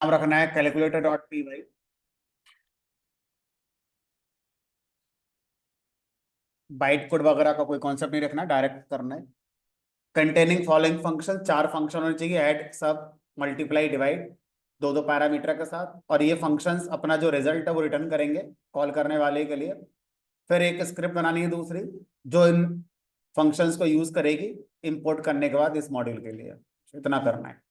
नाम रखना है calculator dot P Y. Byte code वगैरह का कोई कॉन्सेप्ट नहीं रखना, डायरेक्ट करना है। कंटेनिंग फॉलोइंग फंक्शन, 4 फंक्शन होने चाहिए, ऐड, सब, मल्टीप्लाई, डिवाइड, दो दो पैरामीटर के साथ। और ये फंक्शंस अपना जो रिजल्ट है वो रिटर्न करेंगे कॉल करने वाले के लिए। फिर एक स्क्रिप्ट बनानी है दूसरी, जो इन फंक्शंस को यूज करेगी इंपोर्ट करने के बाद इस मॉड्यूल के लिए। इतना करना है।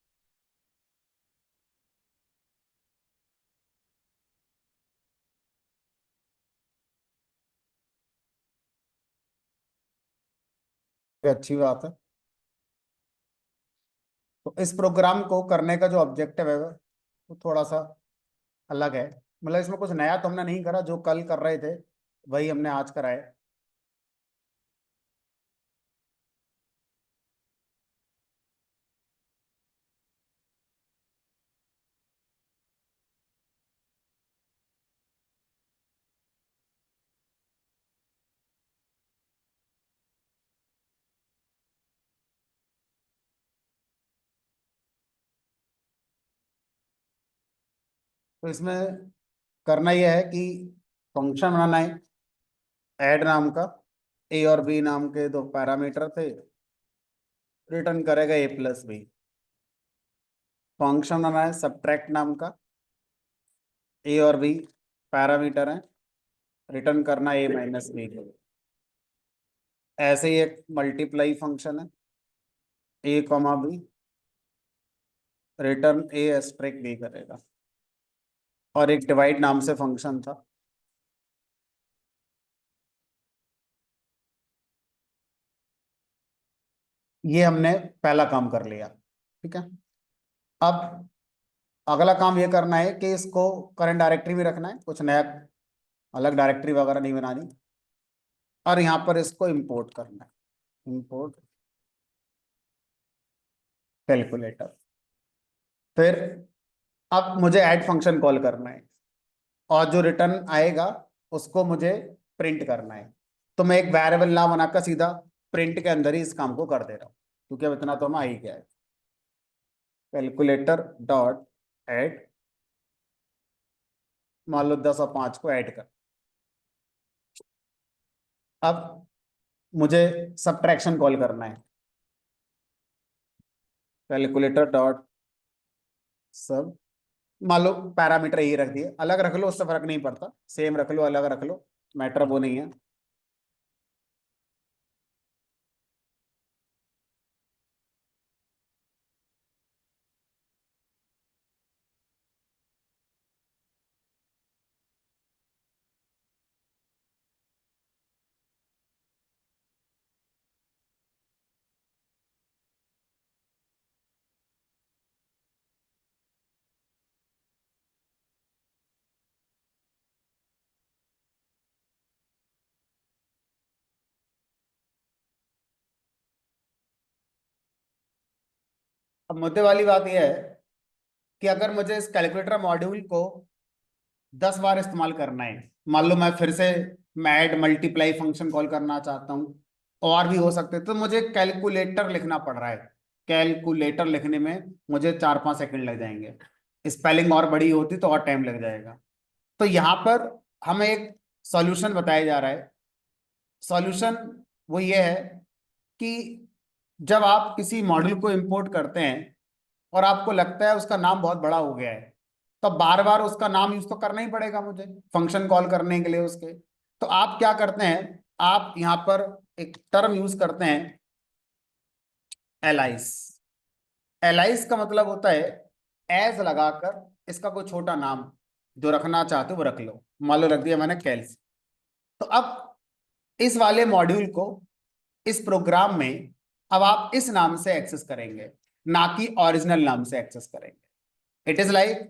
ये अच्छी बात है। तो इस प्रोग्राम को करने का जो ऑब्जेक्टिव है वो थोड़ा सा अलग है। मतलब इसमें कुछ नया तो हमने नहीं करा, जो कल कर रहे थे वही हमने आज करा है। तो इसमें करना यह है कि फंक्शन बनाना है ऐड नाम का। ए और बी नाम के दो पैरामीटर थे, रिटर्न करेगा ए प्लस बी। फंक्शन बनाना है सब्ट्रैक्ट नाम का। ए और बी पैरामीटर हैं, रिटर्न करना ए माइनस बी को। ऐसे ही एक मल्टीप्लाई फंक्शन है, ए कॉमा बी, रिटर्न ए एस्ट्रिक बी करेगा। और एक डिवाइड नाम से फंक्शन था। ये हमने पहला काम कर लिया। ठीक है। अब अगला काम ये करना है कि इसको करंट डायरेक्टरी में रखना है, कुछ नया अलग डायरेक्टरी वगैरह नहीं बनानी। और यहाँ पर इसको इंपोर्ट करना है, इंपोर्ट कैलकुलेटर। फिर अब मुझे ऐड फंक्शन कॉल करना है, और जो रिटर्न आएगा उसको मुझे प्रिंट करना है। तो मैं एक वेरिएबल ना बनाकर सीधा प्रिंट के अंदर ही इस काम को कर दे रहा हूँ, क्योंकि अब इतना तो हमें आ ही गया है। कैलकुलेटर डॉट ऐड, मान लो 10 और 5 को ऐड कर। अब मुझे सब्ट्रैक्शन कॉल करना है, कैलकुलेटर डॉट सब, मान लो पैरामीटर यही रख दिए, अलग रख लो उससे फर्क नहीं पड़ता, सेम रख लो अलग रख लो, मैटर वो नहीं है। अब मुद्दे वाली बात यह है कि अगर मुझे इस कैलकुलेटर मॉड्यूल को 10 बार इस्तेमाल करना है, मान लो मैं फिर से मैं ऐड मल्टीप्लाई फंक्शन कॉल करना चाहता हूँ, और भी हो सकते, तो मुझे कैलकुलेटर लिखना पड़ रहा है। कैलकुलेटर लिखने में मुझे 4-5 सेकंड लग जाएंगे, स्पेलिंग और बड़ी होती तो और टाइम लग जाएगा। तो यहाँ पर हमें एक सॉल्यूशन बताया जा रहा है। सॉल्यूशन वो ये है कि जब आप किसी मॉड्यूल को इंपोर्ट करते हैं और आपको लगता है उसका नाम बहुत बड़ा हो गया है, तो बार बार उसका नाम यूज तो करना ही पड़ेगा मुझे फंक्शन कॉल करने के लिए उसके। तो आप क्या करते हैं, आप यहाँ पर एक टर्म यूज करते हैं, एलाइस। एलाइस का मतलब होता है एज लगाकर इसका कोई छोटा नाम जो रखना चाहते हो वो रख लो। मान लो रख दिया मैंने कैल्स। तो अब इस वाले मॉड्यूल को इस प्रोग्राम में अब आप इस नाम से एक्सेस करेंगे, ना कि ओरिजिनल नाम से एक्सेस करेंगे। इट इज लाइक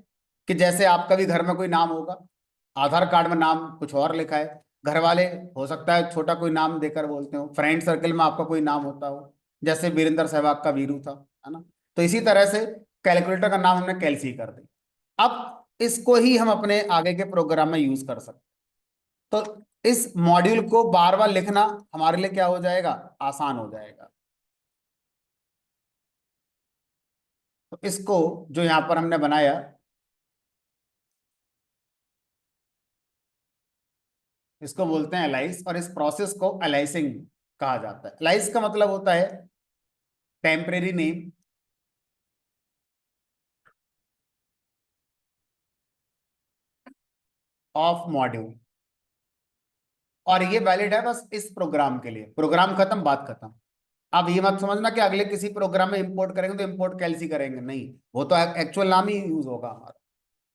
कि जैसे आपका भी घर में कोई नाम होगा, आधार कार्ड में नाम कुछ और लिखा है, घर वाले हो सकता है छोटा कोई नाम देकर बोलते हो, फ्रेंड सर्कल में आपका कोई नाम होता हो, जैसे वीरेंद्र सहवाग का वीरू था, है ना। तो इसी तरह से कैलकुलेटर का नाम हमने कैल्सी कर दिया। अब इसको ही हम अपने आगे के प्रोग्राम में यूज कर सकते हैं। तो इस मॉड्यूल को बार बार लिखना हमारे लिए क्या हो जाएगा, आसान हो जाएगा। तो इसको जो यहाँ पर हमने बनाया, इसको बोलते हैं एलाइस, और इस प्रोसेस को अलाइसिंग कहा जाता है। एलाइस का मतलब होता है टेम्परेरी नेम ऑफ मॉड्यूल। और ये वैलिड है बस इस प्रोग्राम के लिए, प्रोग्राम खत्म, बात खत्म। अब ये मत समझना कि अगले किसी प्रोग्राम में इंपोर्ट करेंगे तो इंपोर्ट कैलसी करेंगे, नहीं, वो तो एक्चुअल नाम ही यूज होगा हमारा।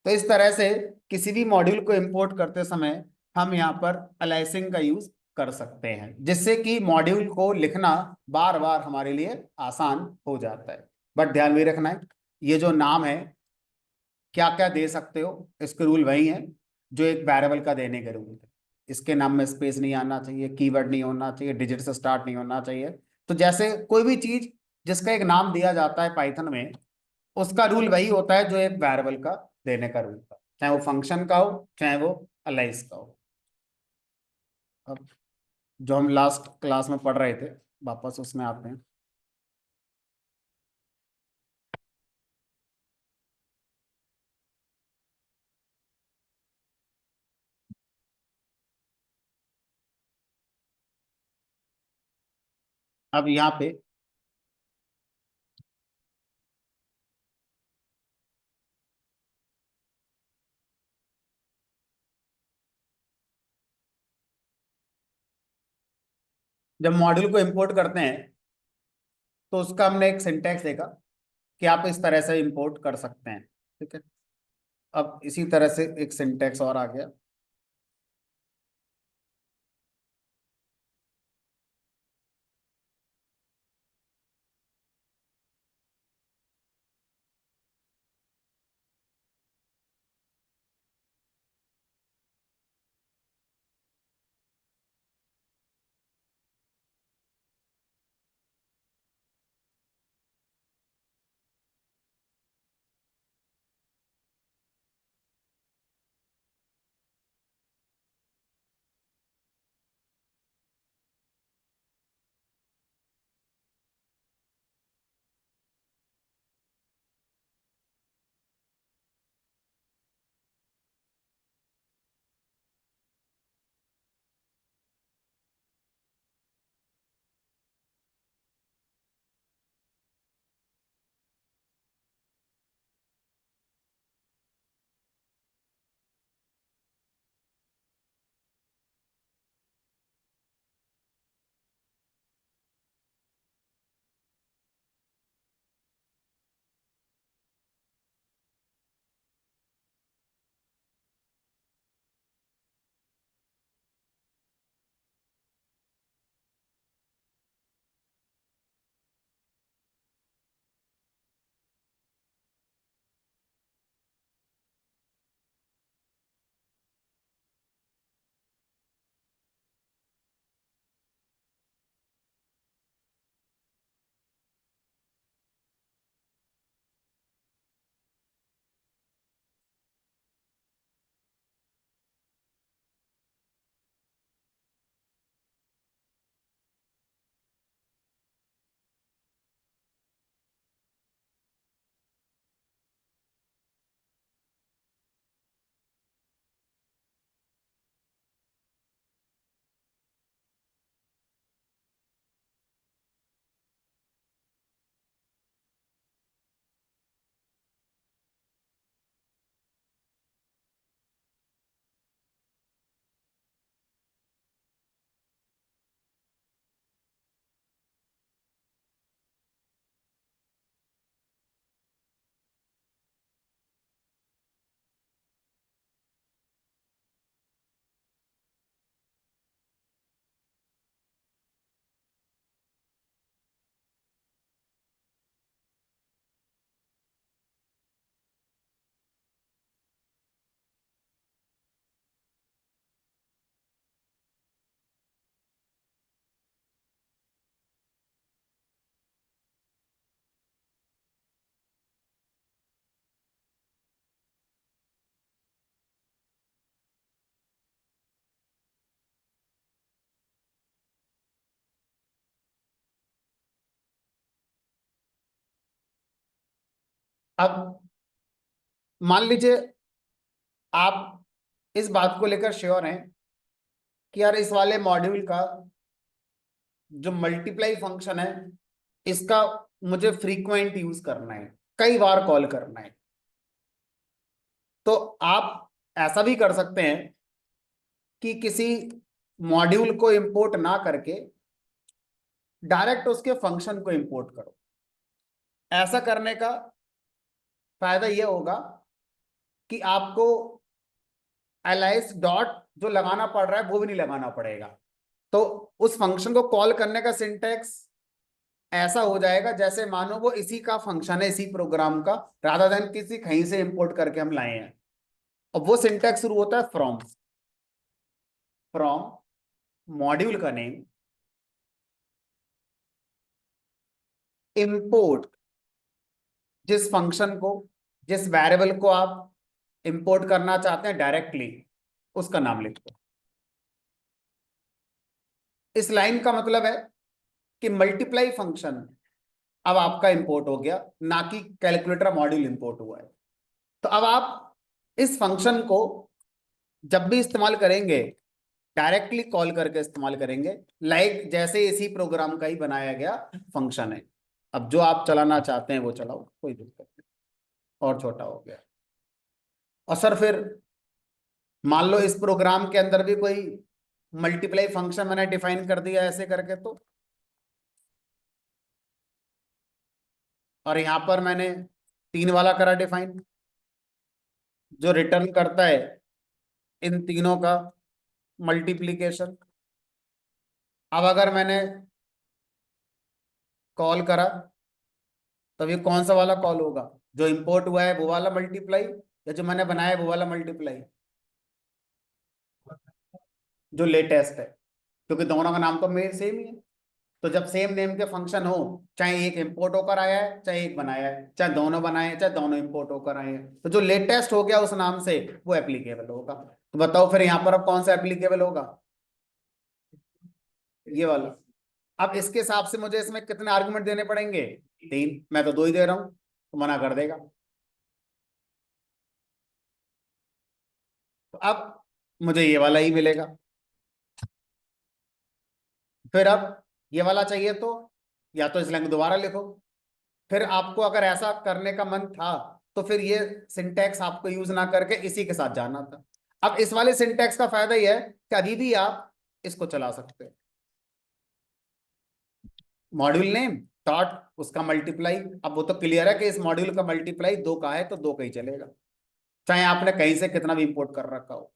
तो इस तरह से किसी भी मॉड्यूल को इंपोर्ट करते समय हम यहाँ पर अलाइसिंग का यूज कर सकते हैं, जिससे कि मॉड्यूल को लिखना बार बार हमारे लिए आसान हो जाता है। बट ध्यान में रखना है, ये जो नाम है, क्या क्या दे सकते हो, इसके रूल वही है जो एक वेरिएबल का देने के रूल थे। इसके नाम में स्पेस नहीं आना चाहिए, कीवर्ड नहीं होना चाहिए, डिजिट से स्टार्ट नहीं होना चाहिए। तो जैसे कोई भी चीज जिसका एक नाम दिया जाता है पाइथन में, उसका रूल वही होता है जो एक वेरिएबल का देने का रूल था, चाहे वो फंक्शन का हो चाहे वो अलाइस का हो। अब जो हम लास्ट क्लास में पढ़ रहे थे, वापस उसमें आते हैं। अब यहाँ पे जब मॉड्यूल को इंपोर्ट करते हैं तो उसका हमने एक सिंटैक्स देखा कि आप इस तरह से इंपोर्ट कर सकते हैं, ठीक है। अब इसी तरह से एक सिंटैक्स और आ गया। अब मान लीजिए आप इस बात को लेकर श्योर हैं कि यार इस वाले मॉड्यूल का जो मल्टीप्लाई फंक्शन है, इसका मुझे फ्रीक्वेंट यूज करना है, कई बार कॉल करना है। तो आप ऐसा भी कर सकते हैं कि किसी मॉड्यूल को इंपोर्ट ना करके डायरेक्ट उसके फंक्शन को इंपोर्ट करो। ऐसा करने का फायदा यह होगा कि आपको एलाइस डॉट जो लगाना पड़ रहा है वो भी नहीं लगाना पड़ेगा। तो उस फंक्शन को कॉल करने का सिंटैक्स ऐसा हो जाएगा जैसे मानो वो इसी का फंक्शन है, इसी प्रोग्राम का, रादर देन किसी कहीं से इंपोर्ट करके हम लाए हैं। और वो सिंटैक्स शुरू होता है फ्रॉम। फ्रॉम मॉड्यूल का नेम, इंपोर्ट जिस फंक्शन को, जिस वेरिएबल को आप इंपोर्ट करना चाहते हैं डायरेक्टली, उसका नाम लिख दो। इस लाइन का मतलब है कि मल्टीप्लाई फंक्शन अब आपका इंपोर्ट हो गया, ना कि कैलकुलेटर मॉड्यूल इंपोर्ट हुआ है। तो अब आप इस फंक्शन को जब भी इस्तेमाल करेंगे डायरेक्टली कॉल करके इस्तेमाल करेंगे, लाइक जैसे इसी प्रोग्राम का ही बनाया गया फंक्शन है। अब जो आप चलाना चाहते हैं वो चलाओ, कोई दिक्कत नहीं। और छोटा हो गया। और सर फिर मान लो इस प्रोग्राम के अंदर भी कोई मल्टीप्लाई फंक्शन मैंने डिफाइन कर दिया ऐसे करके, तो और यहां पर मैंने 3 वाला करा डिफाइन, जो रिटर्न करता है इन तीनों का मल्टीप्लीकेशन। अब अगर मैंने कॉल करा, तब ये कौन सा वाला कॉल होगा? जो इंपोर्ट हुआ है वो वाला मल्टीप्लाई, या जो मैंने बनाया है वो वाला मल्टीप्लाई? जो लेटेस्ट है, क्योंकि दोनों का नाम तो मेरे सेम ही है। तो जब सेम नेम के फंक्शन हो, चाहे एक इंपोर्ट होकर आया है चाहे एक बनाया है, चाहे दोनों बनाए हैं चाहे दोनों इंपोर्ट होकर आए हैं, तो जो लेटेस्ट हो गया उस नाम से वो एप्लीकेबल होगा। तो बताओ फिर यहाँ पर अब कौन सा एप्लीकेबल होगा? ये वाला। अब इसके हिसाब से मुझे इसमें कितने आर्गुमेंट देने पड़ेंगे? 3। मैं तो 2 ही दे रहा हूं, तो मना कर देगा। तो अब मुझे ये वाला ही मिलेगा। फिर अब ये वाला चाहिए तो या तो इस लाइन को दोबारा लिखो। फिर आपको अगर ऐसा करने का मन था तो फिर ये सिंटैक्स आपको यूज ना करके इसी के साथ जाना था। अब इस वाले सिंटैक्स का फायदा यह है कि अभी भी आप इसको चला सकते हो। मॉड्यूल नेम डॉट उसका मल्टीप्लाई। अब वो तो क्लियर है कि इस मॉड्यूल का मल्टीप्लाई 2 का है तो 2 का ही चलेगा, चाहे आपने कहीं से कितना भी इंपोर्ट कर रखा हो।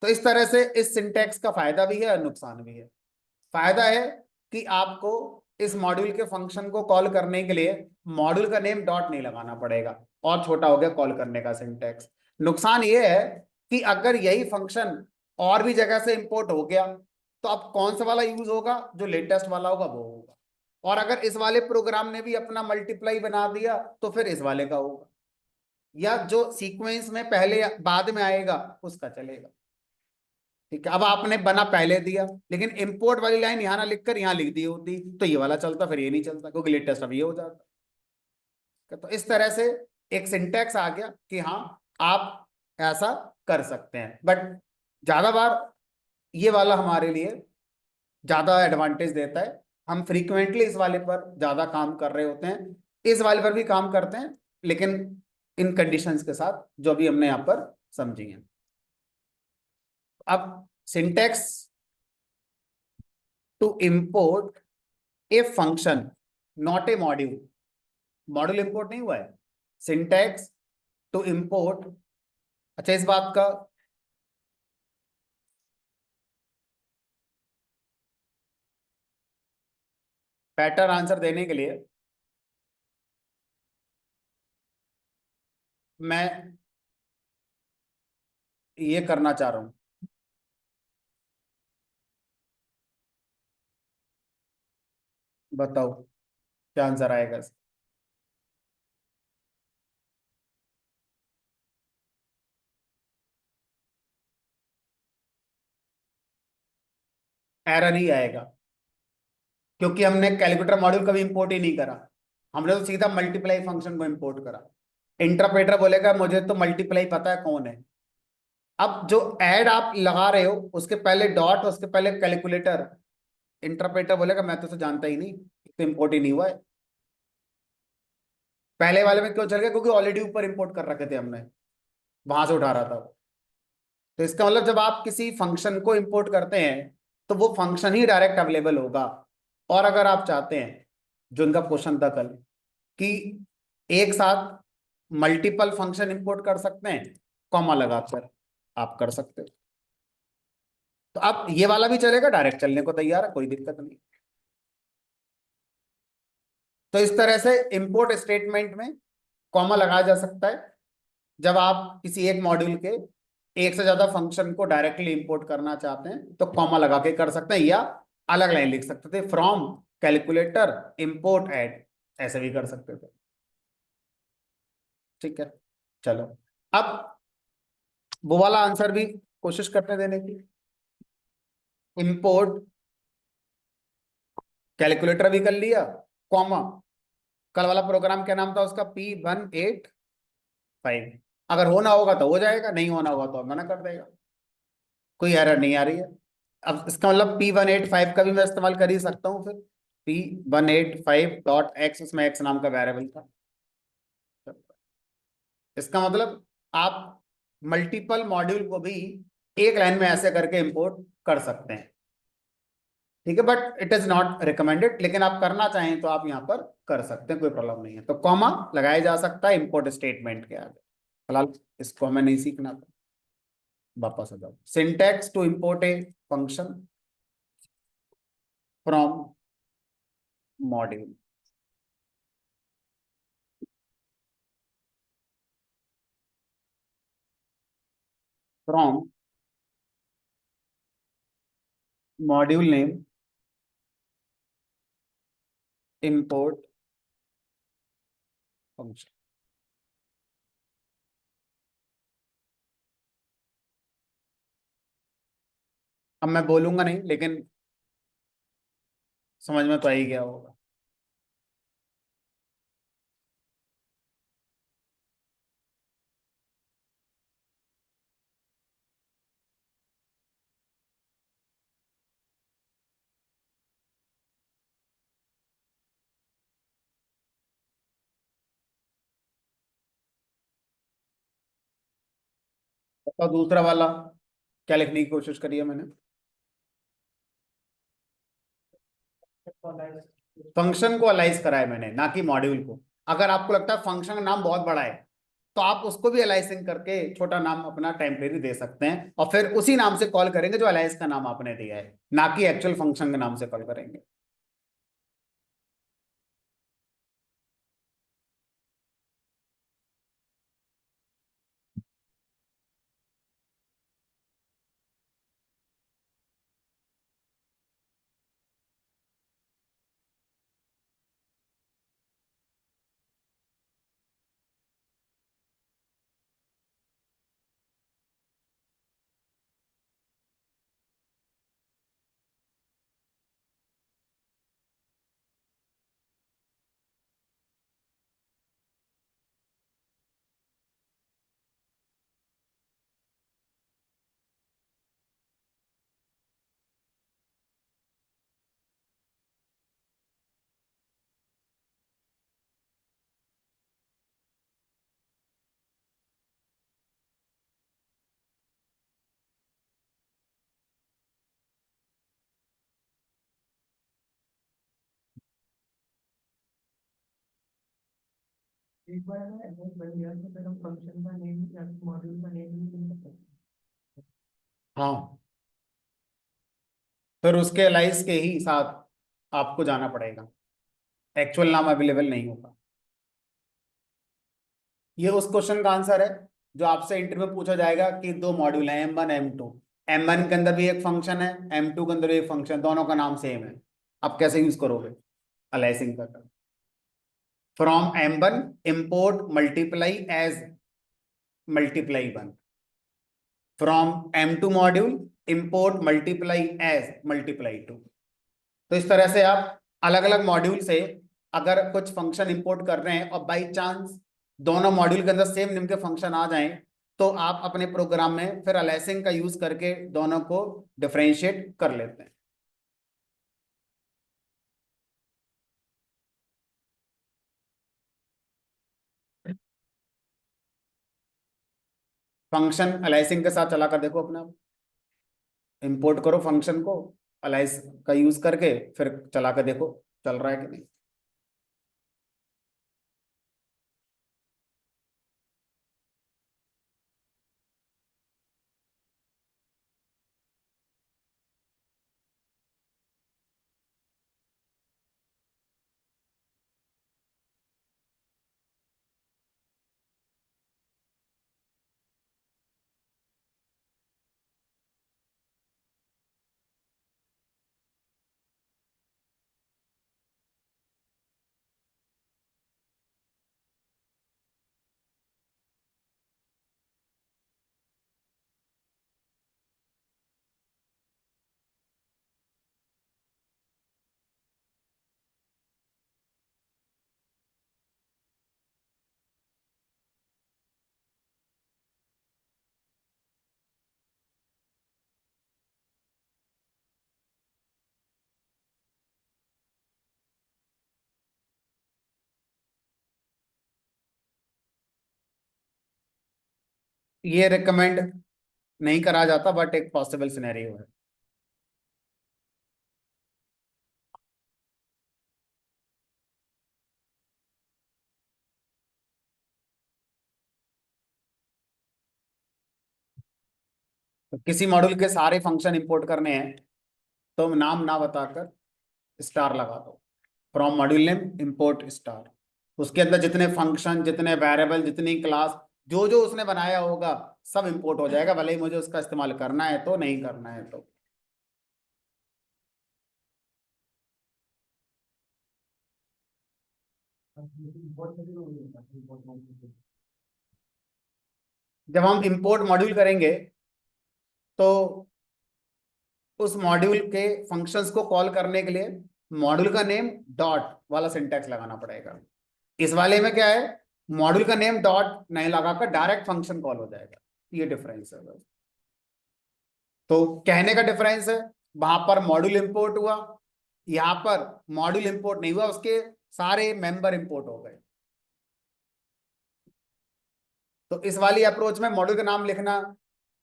तो इस तरह से इस सिंटैक्स का फायदा भी है और नुकसान भी है। फायदा है कि आपको इस मॉड्यूल के फंक्शन को कॉल करने के लिए मॉड्यूल का नेम डॉट नहीं लगाना पड़ेगा, और छोटा हो गया कॉल करने का सिंटैक्स। नुकसान ये है कि अगर यही फंक्शन और भी जगह से इंपोर्ट हो गया, तो अब कौन सा वाला यूज होगा? जो लेटेस्ट वाला होगा वो होगा। और अगर इस वाले प्रोग्राम ने भी अपना मल्टीप्लाई बना दिया तो फिर इस वाले का होगा, या जो सीक्वेंस में पहले या बाद में आएगा उसका चलेगा। ठीक है, अब आपने बना पहले दिया लेकिन इंपोर्ट वाली लाइन यहां ना लिखकर यहां लिख दी होती तो ये वाला चलता, फिर ये नहीं चलता क्योंकि लेटेस्ट अब ये हो जाता। तो इस तरह से एक सिंटैक्स आ गया कि हाँ आप ऐसा कर सकते हैं। बट ज्यादा बार ये वाला हमारे लिए ज्यादा एडवांटेज देता है। हम फ्रीक्वेंटली इस वाले पर ज्यादा काम कर रहे होते हैं, इस वाले पर भी काम करते हैं, लेकिन इन कंडीशंस के साथ जो अभी हमने यहाँ पर समझी है। अब syntax to import a function not a module. Module import नहीं हुआ है, सिंटैक्स टू इंपोर्ट। अच्छा, इस बात का बेटर आंसर देने के लिए मैं ये करना चाह रहा हूं। बताओ क्या आंसर आएगा इसका? एरर ही आएगा, क्योंकि हमने कैलकुलेटर मॉड्यूल कभी इंपोर्ट ही नहीं करा। हमने तो सीधा मल्टीप्लाई फंक्शन को इंपोर्ट करा। इंटरप्रेटर बोलेगा मुझे तो मल्टीप्लाई पता है कौन है, अब जो ऐड आप लगा रहे हो उसके पहले डॉट, उसके पहले कैलकुलेटर, इंटरप्रेटर बोलेगा मैं तो उसे जानता ही नहीं, तो इम्पोर्ट ही नहीं हुआ है। पहले वाले में क्यों चल गया? क्योंकि ऑलरेडी ऊपर इंपोर्ट कर रखे थे हमने, वहां से उठा रहा था। तो इसका मतलब जब आप किसी फंक्शन को इंपोर्ट करते हैं तो वो फंक्शन ही डायरेक्ट अवेलेबल होगा। और अगर आप चाहते हैं, जो इनका क्वेश्चन था कल, कि एक साथ मल्टीपल फंक्शन इंपोर्ट कर सकते हैं, कॉमा लगाकर आप कर सकते हो। तो अब ये वाला भी चलेगा, डायरेक्ट चलने को तैयार है, कोई दिक्कत नहीं। तो इस तरह से इंपोर्ट स्टेटमेंट में कॉमा लगाया जा सकता है जब आप किसी एक मॉड्यूल के एक से ज्यादा फंक्शन को डायरेक्टली इंपोर्ट करना चाहते हैं, तो कॉमा लगा के कर सकते हैं, या अलग लाइन लिख सकते थे, फ्रॉम कैलकुलेटर इंपोर्ट ऐड, ऐसे भी कर सकते थे। ठीक है, चलो अब वो वाला आंसर भी कोशिश करते हैं देने की। इंपोर्ट कैलकुलेटर भी कर लिया, कॉमा, कल वाला प्रोग्राम क्या नाम था उसका? P185। अगर होना होगा तो हो जाएगा, नहीं होना होगा तो मना कर देगा, कोई एरर नहीं आ रही है। अब इसका मतलब P185 का भी मैं इस्तेमाल कर ही सकता हूँ फिर। P185.x, उसमें x नाम का वेरिएबल था। इसका मतलब आप मल्टीपल मॉड्यूल को भी एक लाइन में ऐसे करके इंपोर्ट कर सकते हैं। ठीक है, but it is not recommended, लेकिन आप करना चाहें तो आप यहाँ पर कर सकते हैं, कोई प्रॉब्लम नहीं है। तो कॉमा लगाया जा सकता है इंपोर्ट स्टेटमेंट के आगे। फिलहाल इसको हमें नहीं सीखना था, वापस आ जाओ। Syntax to import a function from module. From module name import function. अब मैं बोलूंगा नहीं, लेकिन समझ में तो आ ही गया होगा। तो दूसरा वाला क्या लिखने की कोशिश करी है मैंने? फंक्शन को अलाइज करा है मैंने, ना कि मॉड्यूल को। अगर आपको लगता है फंक्शन का नाम बहुत बड़ा है, तो आप उसको भी अलाइसिंग करके छोटा नाम अपना टेम्परेरी दे सकते हैं, और फिर उसी नाम से कॉल करेंगे जो अलाइज का नाम आपने दिया है, ना कि एक्चुअल फंक्शन के नाम से कॉल करेंगे। एक बार ना ऐसा बन गया तो फिर हम फंक्शन का नेम या मॉड्यूल का नेम भी चुन सकते हैं। हाँ, फिर उसके अलाइज के ही साथ आपको जाना पड़ेगा, एक्चुअल नाम अवेलेबल नहीं होगा। ये उस क्वेश्चन का आंसर है जो आपसे इंटरव्यू में पूछा जाएगा कि दो मॉड्यूल हैं, M1 M2। M1 के अंदर भी एक फंक्शन है, M2 के अंदर भी एक फंक्शन, दोनों का नाम सेम है। आप कैसे यूज करोगे अलाइसिंग का? From M1 import multiply as multiply 1। From M2 module import multiply as multiply 2। तो इस तरह से आप अलग अलग मॉड्यूल से अगर कुछ फंक्शन इंपोर्ट कर रहे हैं और बाई चांस दोनों मॉड्यूल के अंदर सेम नेम के फंक्शन आ जाएं, तो आप अपने प्रोग्राम में फिर अलाइसिंग का यूज करके दोनों को डिफरेंशिएट कर लेते हैं। फंक्शन अलाइसिंग के साथ चला कर देखो अपना, इंपोर्ट करो फंक्शन को अलाइस का यूज करके, फिर चला कर देखो चल रहा है कि नहीं। ये रिकमेंड नहीं करा जाता, बट एक पॉसिबल सिनेरियो है। तो किसी मॉड्यूल के सारे फंक्शन इंपोर्ट करने हैं तो नाम ना बताकर स्टार लगा दो, from module name import star. उसके अंदर जितने फंक्शन, जितने वेरिएबल, जितनी क्लास, जो जो उसने बनाया होगा सब इंपोर्ट हो जाएगा, भले ही मुझे उसका इस्तेमाल करना है तो नहीं करना है तो। जब हम इंपोर्ट मॉड्यूल करेंगे तो उस मॉड्यूल के फंक्शंस को कॉल करने के लिए मॉड्यूल का नेम डॉट वाला सिंटैक्स लगाना पड़ेगा। इस वाले में क्या है, मॉड्यूल का नेम डॉट नहीं लगाकर डायरेक्ट फंक्शन कॉल हो जाएगा। ये डिफरेंस है बस। तो कहने का डिफरेंस है, वहां पर मॉड्यूल इंपोर्ट हुआ, यहाँ पर मॉड्यूल इंपोर्ट नहीं हुआ, उसके सारे मेंबर इंपोर्ट हो गए। तो इस वाली अप्रोच में मॉड्यूल का नाम लिखना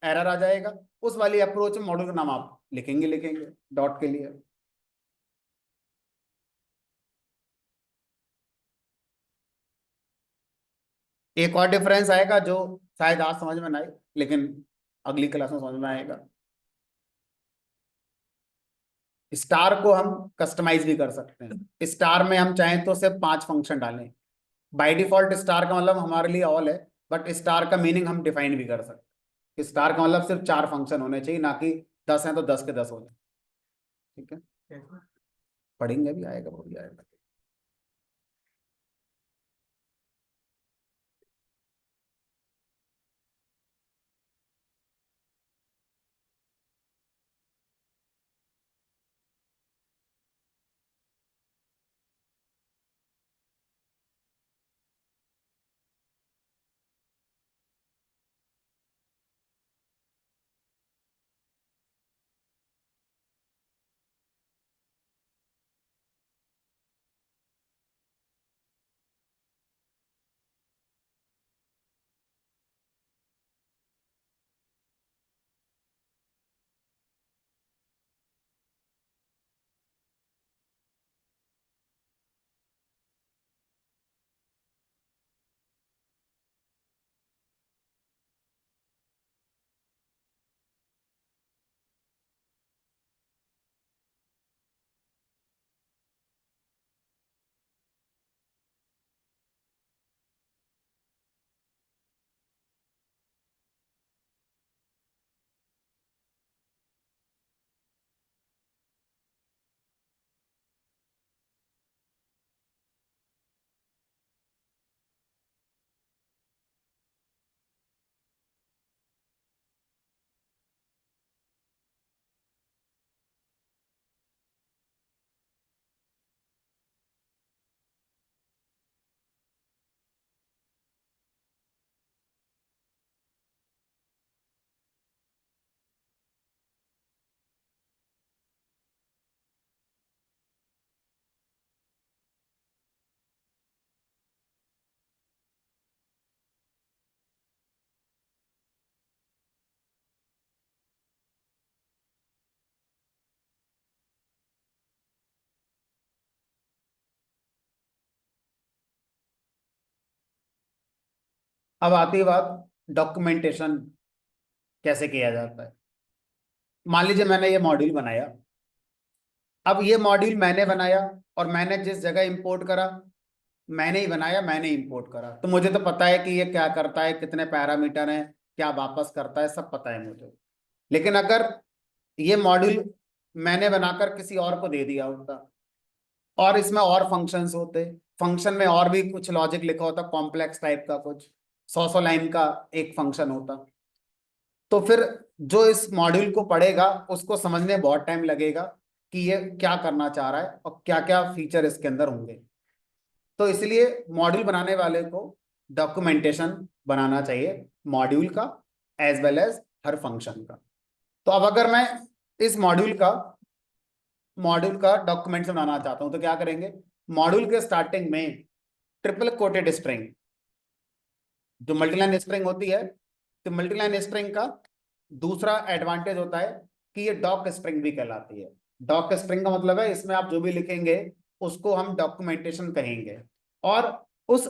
एरर आ जाएगा, उस वाली अप्रोच में मॉड्यूल का नाम आप लिखेंगे लिखेंगे डॉट के लिए। एक और डिफरेंस आएगा जो शायद आज समझ में ना आए, लेकिन अगली क्लास में समझ में आएगा। स्टार को हम कस्टमाइज भी कर सकते हैं। स्टार में हम चाहें तो सिर्फ 5 फंक्शन डालें। बाय डिफॉल्ट स्टार का मतलब हमारे लिए ऑल है, बट स्टार का मीनिंग हम डिफाइन भी कर सकते हैं। स्टार का मतलब सिर्फ 4 फंक्शन होने चाहिए, ना कि 10 हैं तो 10 के 10 हो जाए। ठीक है, पढ़ेंगे भी, आएगा वो भी आएगा। अब आती है बात डॉक्यूमेंटेशन कैसे किया जाता है। मान लीजिए मैंने ये मॉड्यूल बनाया। अब ये मॉड्यूल मैंने बनाया और मैंने जिस जगह इंपोर्ट करा, मैंने ही बनाया, मैंने इंपोर्ट करा, तो मुझे तो पता है कि ये क्या करता है, कितने पैरामीटर हैं, क्या वापस करता है, सब पता है मुझे। लेकिन अगर ये मॉड्यूल मैंने बनाकर किसी और को दे दिया होता, और इसमें और फंक्शंस होते, फंक्शन में और भी कुछ लॉजिक लिखा होता, कॉम्प्लेक्स टाइप का कुछ, 100 लाइन का एक फंक्शन होता, तो फिर जो इस मॉड्यूल को पढ़ेगा उसको समझने में बहुत टाइम लगेगा कि ये क्या करना चाह रहा है और क्या क्या फीचर इसके अंदर होंगे। तो इसलिए मॉड्यूल बनाने वाले को डॉक्यूमेंटेशन बनाना चाहिए मॉड्यूल का, एज वेल एज हर फंक्शन का। तो अब अगर मैं इस मॉड्यूल का डॉक्यूमेंट बनाना चाहता हूं तो क्या करेंगे। मॉड्यूल के स्टार्टिंग में ट्रिपल कोटेड स्ट्रिंग, जो मल्टीलाइन स्ट्रिंग होती है, तो मल्टीलाइन स्ट्रिंग का दूसरा एडवांटेज होता है कि ये डॉक स्ट्रिंग भी कहलाती है। डॉक स्ट्रिंग का मतलब है इसमें आप जो भी लिखेंगे उसको हम डॉक्यूमेंटेशन कहेंगे, और उस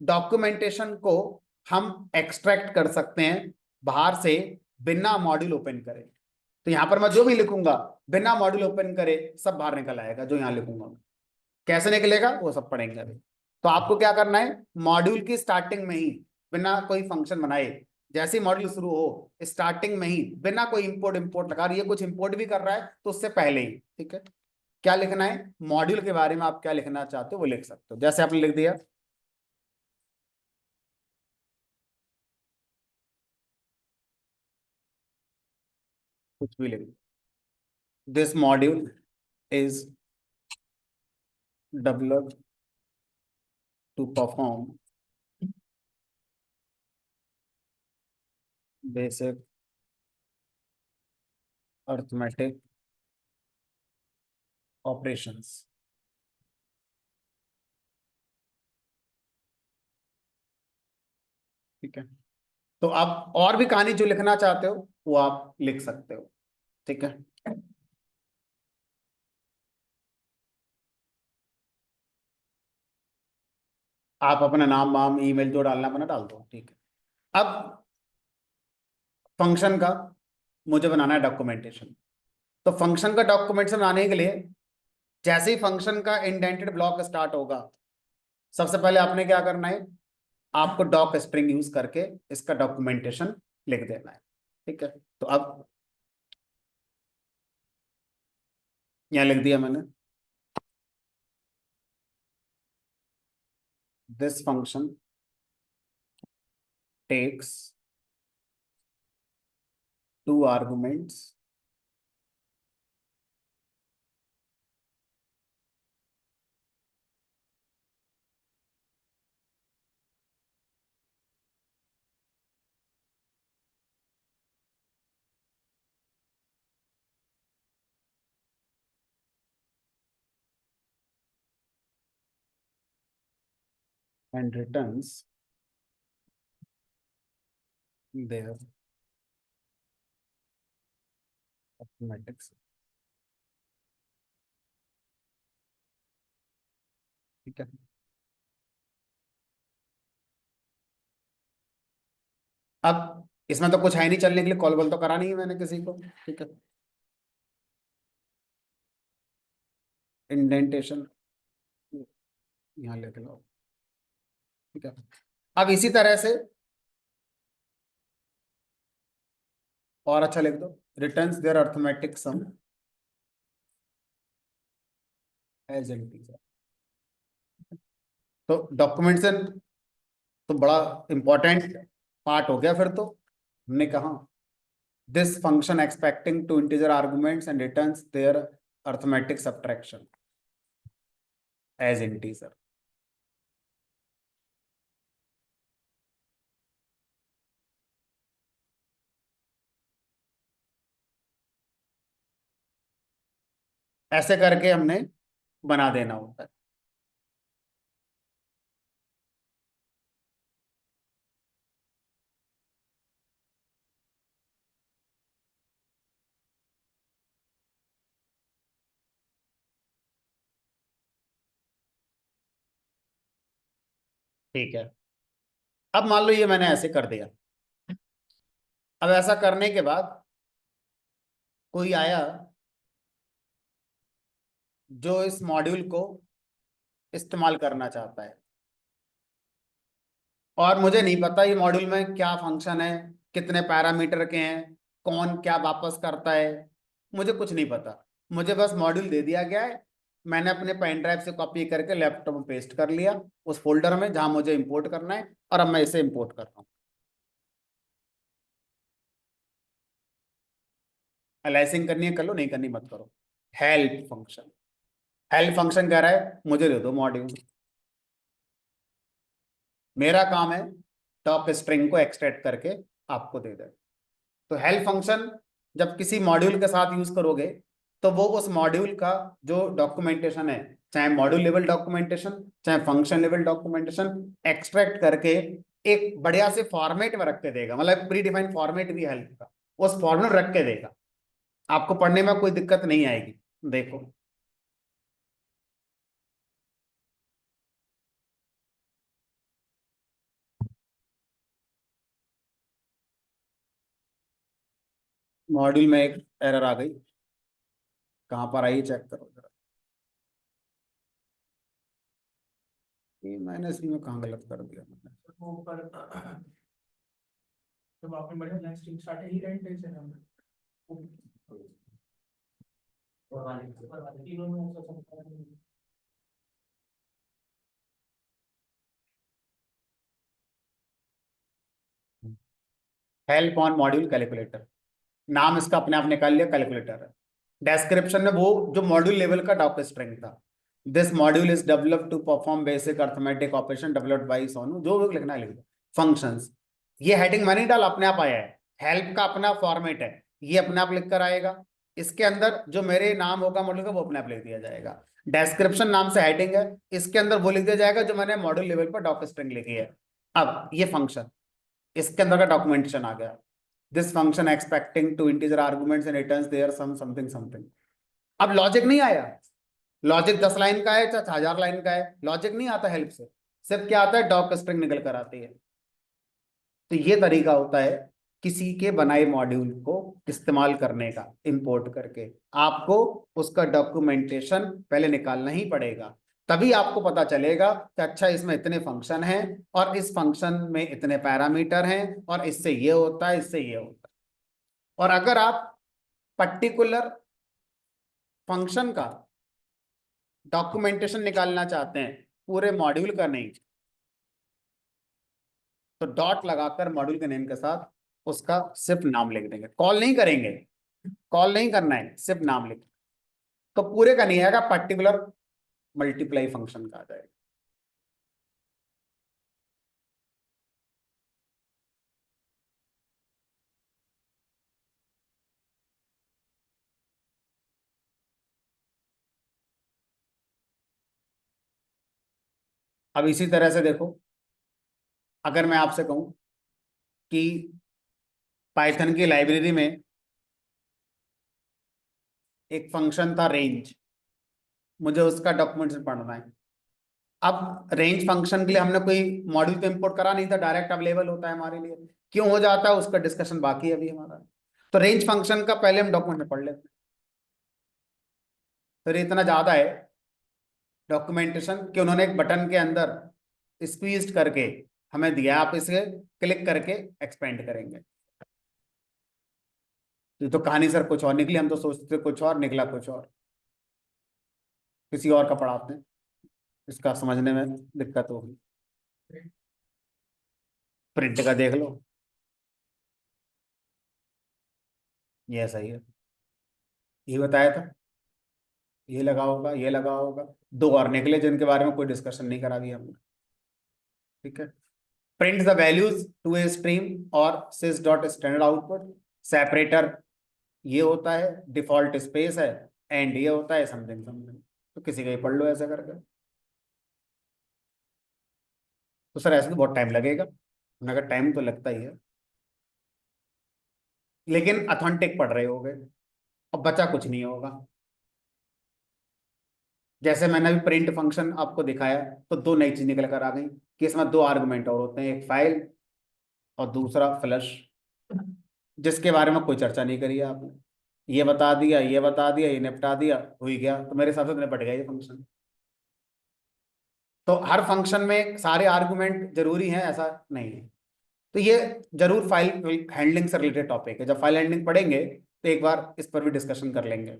डॉक्यूमेंटेशन को हम एक्सट्रैक्ट कर सकते हैं बाहर से, बिना मॉड्यूल ओपन करे। तो यहां पर मैं जो भी लिखूंगा बिना मॉड्यूल ओपन करे सब बाहर निकल आएगा, जो यहां लिखूंगा। कैसे निकलेगा वो सब पढ़ेंगे अभी। तो आपको क्या करना है, मॉड्यूल की स्टार्टिंग में ही बिना कोई फंक्शन बनाए, जैसे ही मॉड्यूल शुरू हो स्टार्टिंग में ही बिना कोई इंपोर्ट इंपोर्ट लगा, ये कुछ इंपोर्ट भी कर रहा है तो उससे पहले ही, ठीक है, क्या लिखना है मॉड्यूल के बारे में, आप क्या लिखना चाहते हो वो लिख सकते हो। जैसे आपने लिख दिया, कुछ भी लिख, this module is developed to perform basic arithmetic operations. ठीक है, तो आप और भी कहानी जो लिखना चाहते हो वो आप लिख सकते हो। ठीक है, आप अपना नाम वाम ईमेल जो डालना अपना डाल दो, ठीक है। अब फंक्शन का मुझे बनाना है डॉक्यूमेंटेशन। तो फंक्शन का डॉक्यूमेंटेशन बनाने के लिए जैसे ही फंक्शन का इंडेंटेड ब्लॉक स्टार्ट होगा, सबसे पहले आपने क्या करना है, आपको डॉक स्ट्रिंग यूज करके इसका डॉक्यूमेंटेशन लिख देना है। ठीक है, तो अब यहाँ लिख दिया मैंने, this function takes two arguments and returns their matrix. ठीक है, अब इसमें तो कुछ है नहीं चलने के लिए, कॉल बॉल तो करा नहीं है मैंने किसी को। ठीक है, इंडेंटेशन यहाँ लिख लो। ठीक है, अब इसी तरह से और अच्छा लिख दो, returns their arithmetic sum as integer. तो डॉक्यूमेंटेशन तो बड़ा इंपॉर्टेंट पार्ट हो गया फिर तो। हमने कहा this function expecting two integer arguments and returns their arithmetic subtraction as integer. ऐसे करके हमने बना देना होता है। ठीक है, अब मान लो ये मैंने ऐसे कर दिया। अब ऐसा करने के बाद कोई आया जो इस मॉड्यूल को इस्तेमाल करना चाहता है, और मुझे नहीं पता ये मॉड्यूल में क्या फंक्शन है, कितने पैरामीटर के हैं, कौन क्या वापस करता है, मुझे कुछ नहीं पता। मुझे बस मॉड्यूल दे दिया गया है, मैंने अपने पेन ड्राइव से कॉपी करके लैपटॉप में पेस्ट कर लिया उस फोल्डर में जहां मुझे इंपोर्ट करना है, और अब मैं इसे इंपोर्ट कर रहा हूँ। अलाइसिंग करनी है कर लो, नहीं करनी मत करो। हेल्प फंक्शन, हेल्प फंक्शन कह रहा है मुझे दे दो मॉड्यूल, मेरा काम है टॉप स्ट्रिंग को एक्सट्रैक्ट करके आपको दे दे। तो हेल्प फंक्शन जब किसी मॉड्यूल के साथ यूज करोगे तो वो उस मॉड्यूल का जो डॉक्यूमेंटेशन है, चाहे मॉड्यूल लेवल डॉक्यूमेंटेशन चाहे फंक्शन लेवल डॉक्यूमेंटेशन, एक्सट्रैक्ट करके एक बढ़िया से फॉर्मेट में रख के देगा। मतलब प्री डिफाइंड फॉर्मेट भी हेल्प का, उस फॉर्मेट रख के देगा, आपको पढ़ने में कोई दिक्कत नहीं आएगी। देखो मॉड्यूल में एक एरर आ गई, कहाँ पर आई चेक करो जरा। ये मैंने इसमें कहाँ गलत कर दिया मैंने। वो ऊपर जब आपने बढ़िया नेक्स्ट स्टार्ट ही रेंट है हम ऊपर वाले तीनों में ऐसा सब हेल्प ऑन मॉड्यूल कैलकुलेटर, नाम इसका अपने आप निकाल लिया, कैलकुलेटर है। डिस्क्रिप्शन में वो जो मॉड्यूल लेवल का डॉक स्ट्रिंग था, this module is developed to perform basic arithmetic operation developed by Sonu, जो भी लिखना है लिख दो। फंक्शंस, ये हेडिंग मैंने नहीं डाला, अपने आप आया है। हेल्प का अपना फॉर्मेट है, ये अपने आप लिख कर आएगा। इसके अंदर जो मेरे नाम होगा मॉड्यूल का वो अपने आप लिख दिया जाएगा। डिस्क्रिप्शन नाम से हेडिंग है, इसके अंदर वो लिख दिया जाएगा जो मैंने मॉड्यूल लेवल पर डॉक स्ट्रिंग लिखी है। अब ये फंक्शन, इसके अंदर का डॉक्यूमेंटेशन आ गया। This function expecting two integer arguments and returns their sum something something. अब लॉजिक नहीं आया, लॉजिक 10 लाइन का है चाहे 1000 लाइन का है, लॉजिक नहीं आता हेल्प से, सिर्फ क्या आता है डॉक स्ट्रिंग निकल कर आती है। तो ये तरीका होता है किसी के बनाए मॉड्यूल को इस्तेमाल करने का, इंपोर्ट करके। आपको उसका डॉक्यूमेंटेशन पहले निकालना ही पड़ेगा, तभी आपको पता चलेगा कि अच्छा इसमें इतने फंक्शन हैं और इस फंक्शन में इतने पैरामीटर हैं और इससे ये होता है इससे ये होता है। और अगर आप पर्टिकुलर फंक्शन का डॉक्यूमेंटेशन निकालना चाहते हैं, पूरे मॉड्यूल का नहीं, तो डॉट लगाकर मॉड्यूल के नेम के साथ उसका सिर्फ नाम लिख देंगे, कॉल नहीं करेंगे, कॉल नहीं करना है, सिर्फ नाम लिख। तो पूरे का नहीं आएगा, पर्टिकुलर मल्टीप्लाई फंक्शन का आ जाएगा। अब इसी तरह से देखो, अगर मैं आपसे कहूं कि पाइथन की लाइब्रेरी में एक फंक्शन था रेंज, मुझे उसका डॉक्यूमेंटेशन पढ़ना है। अब रेंज फंक्शन के लिए हमने कोई मॉड्यूल तो इंपोर्ट करा नहीं था, डायरेक्ट अवेलेबल होता है हमारे लिए। क्यों हो जाता है उसका डिस्कशन बाकी है अभी हमारा। तो रेंज फंक्शन का पहले हम डॉक्यूमेंट में पढ़ लेते हैं, फिर इतना ज्यादा है डॉक्यूमेंटेशन कि उन्होंने एक बटन के अंदर स्क्वीज करके हमें दिया, आप इसे क्लिक करके एक्सपेंड करेंगे। तो कहानी सर कुछ और निकली, हम तो सोचते थे कुछ और निकला कुछ और, किसी और का पढ़ाते हैं, इसका समझने में दिक्कत होगी। प्रिंट का देख लो, ये सही है, ये बताया था, ये लगा होगा ये लगा होगा। दो और निकले जिनके बारे में कोई डिस्कशन नहीं करा दिया हमने। ठीक है, print the values to a stream और sys dot standard output. Separator ये होता है, डिफॉल्ट स्पेस है, एंड ये होता है समथिंग समथिंग। तो किसी का ही पढ़ लो ऐसा करके। तो सर ऐसे तो बहुत टाइम लगेगा, मैंने कहा टाइम तो लगता ही है, लेकिन अथेंटिक पढ़ रहे होगे, अब बचा कुछ नहीं होगा। जैसे मैंने अभी प्रिंट फंक्शन आपको दिखाया, तो दो नई चीज निकल कर आ गई कि इसमें दो आर्गुमेंट और होते हैं, एक फाइल और दूसरा फ्लश, जिसके बारे में कोई चर्चा नहीं करी है आपने। ये बता दिया, ये बता दिया, ये निपटा दिया, हो ही गया। तो मेरे हिसाब से तो निपट गया ये फंक्शन। तो हर फंक्शन में सारे आर्गुमेंट जरूरी हैं ऐसा नहीं है। तो ये जरूर फाइल हैंडलिंग से रिलेटेड टॉपिक है, जब फाइल हैंडलिंग पढ़ेंगे तो एक बार इस पर भी डिस्कशन कर लेंगे।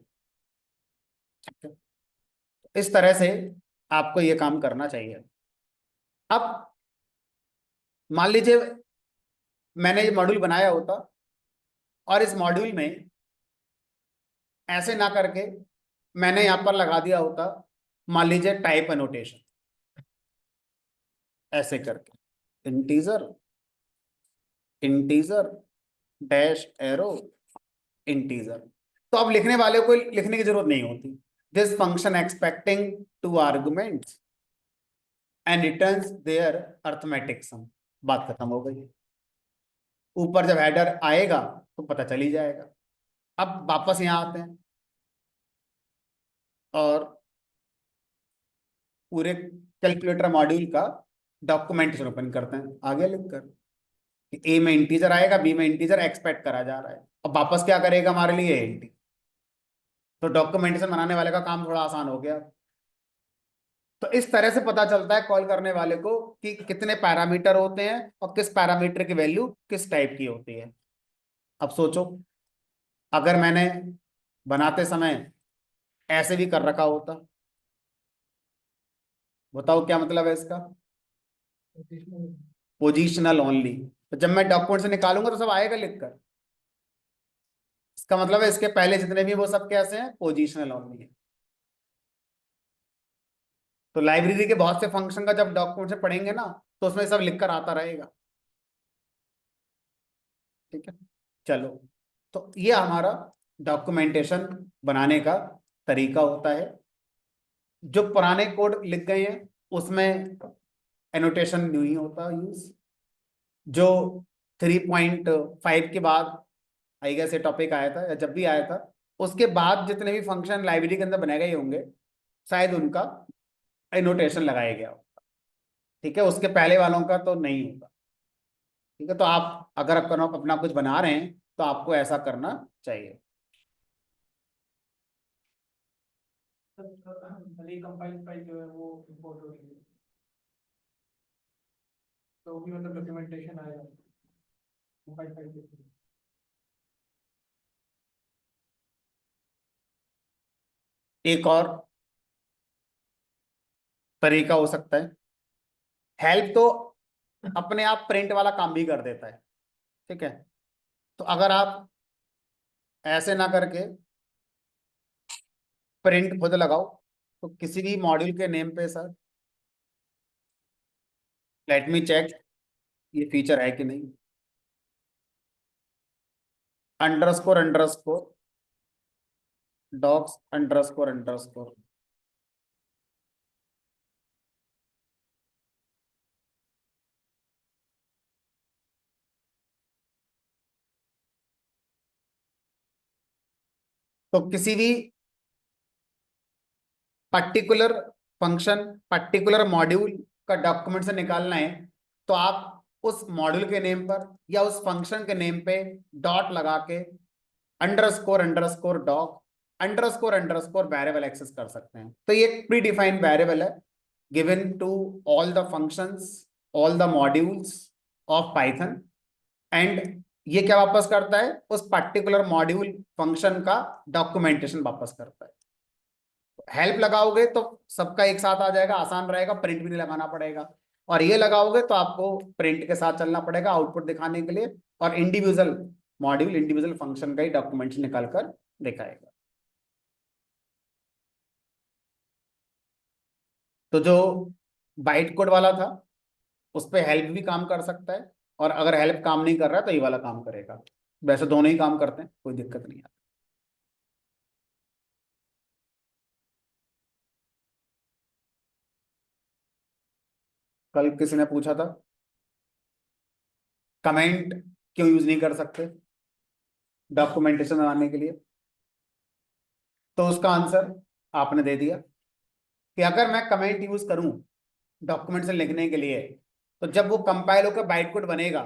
ठीक है? इस तरह से आपको ये काम करना चाहिए। अब मान लीजिए मैंने ये मॉड्यूल बनाया होता और इस मॉड्यूल में ऐसे ना करके मैंने यहां पर लगा दिया होता, मान लीजिए टाइप एनोटेशन, ऐसे करके integer, integer, dash arrow, integer. तो अब लिखने वाले को लिखने की जरूरत नहीं होती, this function expecting two arguments and returns their arithmetic sum, बात खत्म हो गई। ऊपर जब हेडर आएगा तो पता चल ही जाएगा। अब वापस यहां आते हैं और पूरे कैलकुलेटर मॉड्यूल का डॉक्यूमेंटेशन ओपन करते हैं, आगे लिखकर ए में इंटीजर आएगा, बी में इंटीजर एक्सपेक्ट करा जा रहा है, अब वापस क्या करेगा हमारे लिए इंटी। तो डॉक्यूमेंटेशन बनाने वाले का काम थोड़ा आसान हो गया। तो इस तरह से पता चलता है कॉल करने वाले को कि कितने पैरामीटर होते हैं और किस पैरामीटर की वैल्यू किस टाइप की होती है। अब सोचो, अगर मैंने बनाते समय ऐसे भी कर रखा होता, बताओ क्या मतलब है इसका? Positional only. तो जब मैं डॉक्यूमेंट से निकालूंगा तो सब आएगा लिखकर, इसका मतलब है इसके पहले जितने भी वो सब कैसे हैं, पोजिशनल ओनली है। तो लाइब्रेरी के बहुत से फंक्शन का जब डॉक्यूमेंट से पढ़ेंगे ना, तो उसमें सब लिखकर आता रहेगा। ठीक है, चलो। तो ये हमारा डॉक्यूमेंटेशन बनाने का तरीका होता है। जो पुराने कोड लिख गए हैं उसमें एनोटेशन नहीं होता यूज। जो 3.5 के बाद आई गेस ये टॉपिक आया था, या जब भी आया था उसके बाद जितने भी फंक्शन लाइब्रेरी के अंदर बनाए गए होंगे, शायद उनका एनोटेशन लगाया गया हो। ठीक है, उसके पहले वालों का तो नहीं होगा। ठीक है, तो आप अगर अपना अपना कुछ बना रहे हैं तो आपको ऐसा करना चाहिए। भले कंपाइल फाइल जो है वो इंपोर्ट हो रही है, तो भी मतलब डॉक्यूमेंटेशन आएगा कंपाइल फाइल के थ्रू। एक और तरीका हो सकता है, हेल्प तो अपने आप प्रिंट वाला काम भी कर देता है। ठीक है, तो अगर आप ऐसे ना करके प्रिंट खुद लगाओ, तो किसी भी मॉड्यूल के नेम पे सर, लेट मी चेक ये फीचर है कि नहीं, underscore underscore docs underscore underscore, तो किसी भी पर्टिकुलर फंक्शन, पर्टिकुलर मॉड्यूल का डॉक्यूमेंट से निकालना है, तो आप उस मॉड्यूल के नेम पर या उस फंक्शन के नेम पे डॉट लगा के underscore underscore doc underscore variable access कर सकते हैं। तो ये प्री डिफाइंड वेरिएबल है given to all the functions, all the modules of Python. And ये क्या वापस करता है, उस पर्टिकुलर मॉड्यूल फंक्शन का डॉक्यूमेंटेशन वापस करता है। हेल्प लगाओगे तो सबका एक साथ आ जाएगा, आसान रहेगा, प्रिंट भी नहीं लगाना पड़ेगा। और ये लगाओगे तो आपको प्रिंट के साथ चलना पड़ेगा आउटपुट दिखाने के लिए, और इंडिविजुअल मॉड्यूल इंडिविजुअल फंक्शन का ही डॉक्यूमेंट निकाल कर दिखाएगा। तो जो बाइट कोड वाला था उस पर हेल्प भी काम कर सकता है, और अगर हेल्प काम नहीं कर रहा है तो ये वाला काम करेगा। वैसे दोनों ही काम करते हैं, कोई दिक्कत नहीं आती। कल किसी ने पूछा था कमेंट क्यों यूज नहीं कर सकते डॉक्यूमेंटेशन बनाने के लिए, तो उसका आंसर आपने दे दिया। कि अगर मैं कमेंट यूज करूं डॉक्यूमेंट से लिखने के लिए, तो जब वो कंपाइल होकर बाइट कोड बनेगा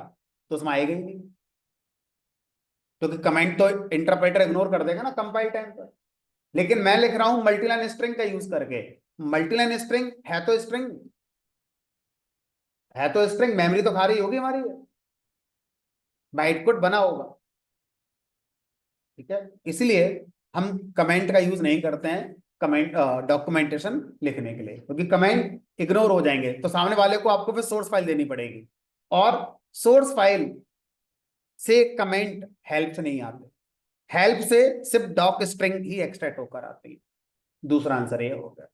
तो उसमें आएगा ही नहीं, क्योंकि कमेंट तो इंटरप्रेटर इग्नोर कर देगा ना कंपाइल टाइम पर। लेकिन मैं लिख रहा हूं मल्टीलाइन स्ट्रिंग का यूज करके। मल्टीलाइन स्ट्रिंग है तो स्ट्रिंग, मेमोरी तो खा रही होगी हमारी, बाइट कोड बना होगा। ठीक है, इसलिए हम कमेंट का यूज नहीं करते हैं कमेंट डॉक्यूमेंटेशन लिखने के लिए, क्योंकि कमेंट इग्नोर हो जाएंगे तो सामने वाले को आपको फिर सोर्स फाइल देनी पड़ेगी, और सोर्स फाइल से कमेंट हेल्प से नहीं आते, हेल्प से सिर्फ डॉक स्ट्रिंग ही एक्सट्रैक्ट होकर आती है। दूसरा आंसर ये होगा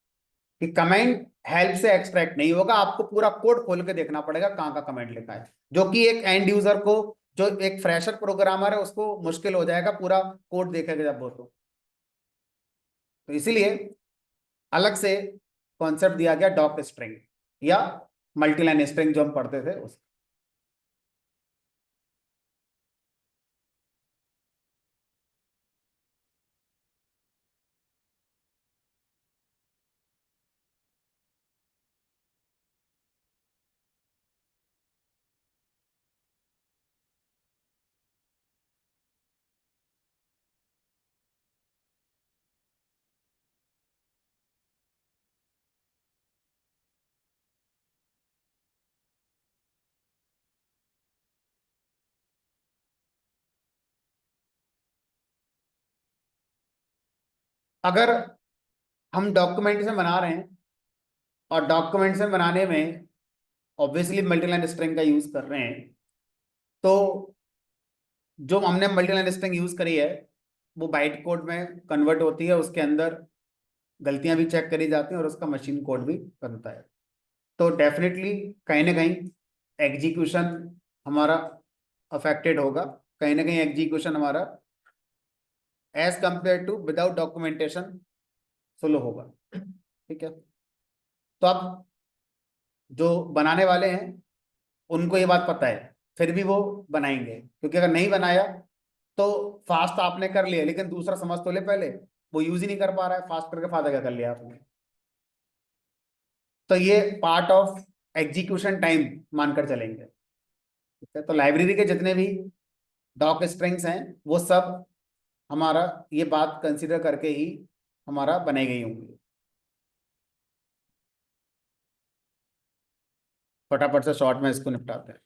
कि कमेंट हेल्प से एक्सट्रैक्ट नहीं होगा, आपको पूरा कोड खोल के देखना पड़ेगा कहाँ का कमेंट लिखा है, जो कि एक एंड यूजर को, जो एक फ्रेशर प्रोग्रामर है उसको मुश्किल हो जाएगा पूरा कोड देखेगा जब वो। तो इसीलिए अलग से कॉन्सेप्ट दिया गया डॉक स्ट्रिंग या मल्टीलाइन स्ट्रिंग जो हम पढ़ते थे उस। अगर हम डॉक्यूमेंटेशन बना रहे हैं और डॉक्यूमेंटेशन बनाने में ऑब्वियसली मल्टीलाइन स्ट्रिंग का यूज कर रहे हैं, तो जो हमने मल्टीलाइन स्ट्रिंग यूज करी है वो बाइट कोड में कन्वर्ट होती है, उसके अंदर गलतियां भी चेक करी जाती हैं और उसका मशीन कोड भी बनता है। तो डेफिनेटली कहीं ना कहीं एग्जीक्यूशन हमारा अफेक्टेड होगा, कहीं ना कहीं एग्जीक्यूशन हमारा as compare to without documentation slow होगा। ठीक है, तो अब जो बनाने वाले हैं उनको ये बात पता है, फिर भी वो बनाएंगे, क्योंकि अगर नहीं बनाया तो फास्ट आपने कर लिया लेकिन दूसरा समझ तो ले पहले, वो यूज ही नहीं कर पा रहा है, फास्ट करके फायदा क्या कर लिया आपने। तो ये पार्ट ऑफ एग्जीक्यूशन टाइम मानकर चलेंगे। ठीक है, तो लाइब्रेरी के जितने भी डॉक स्ट्रिंग्स हैं वो सब हमारा ये बात कंसीडर करके ही हमारा बनाई गई होंगी। फटाफट से शॉर्ट में इसको निपटाते हैं।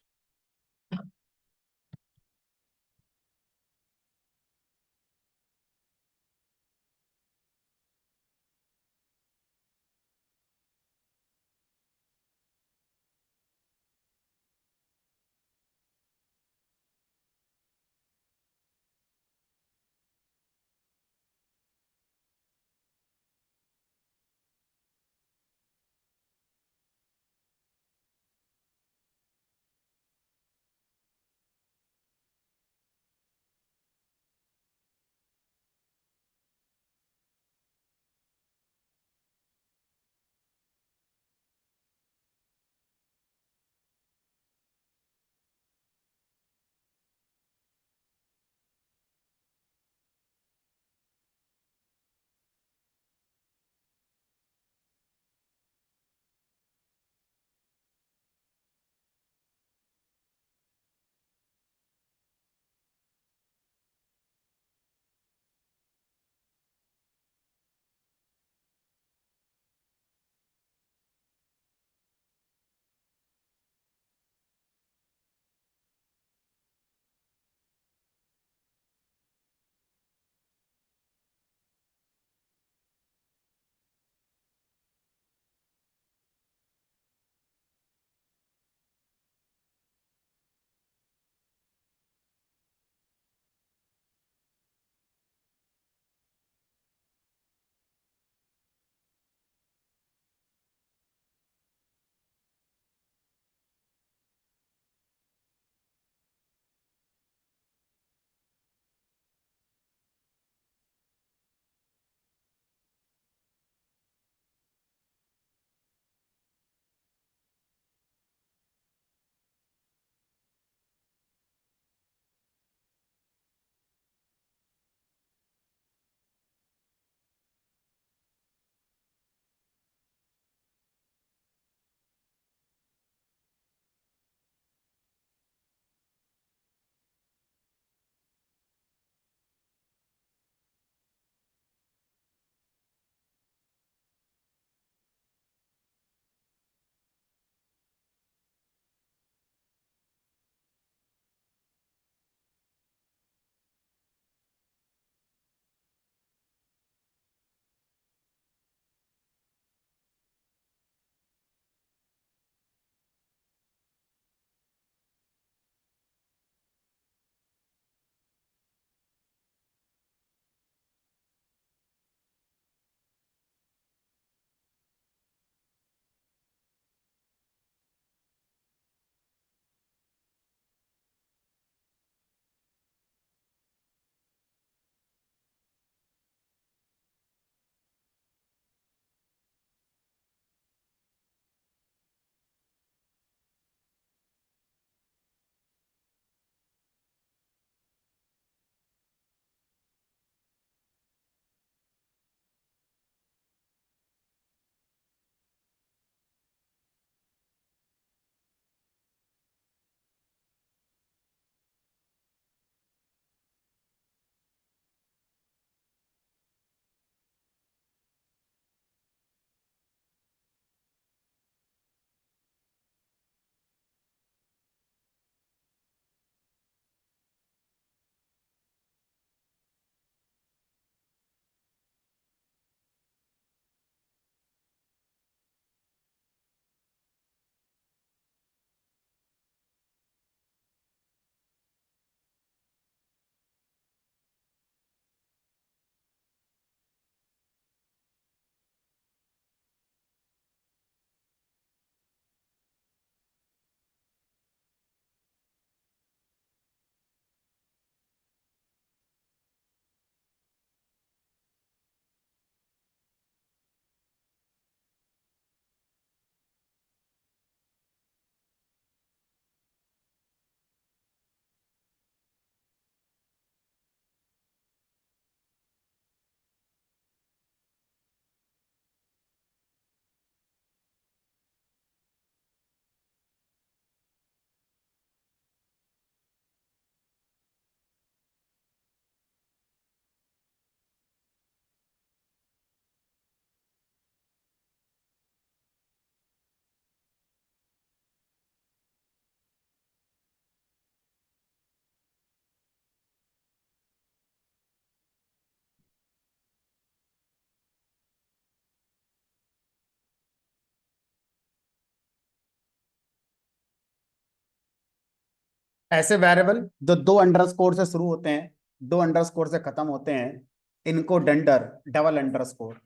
ऐसे वेरिएबल जो दो अंडरस्कोर से शुरू होते हैं, दो अंडरस्कोर से खत्म होते हैं, इनको डंडर, डबल अंडरस्कोर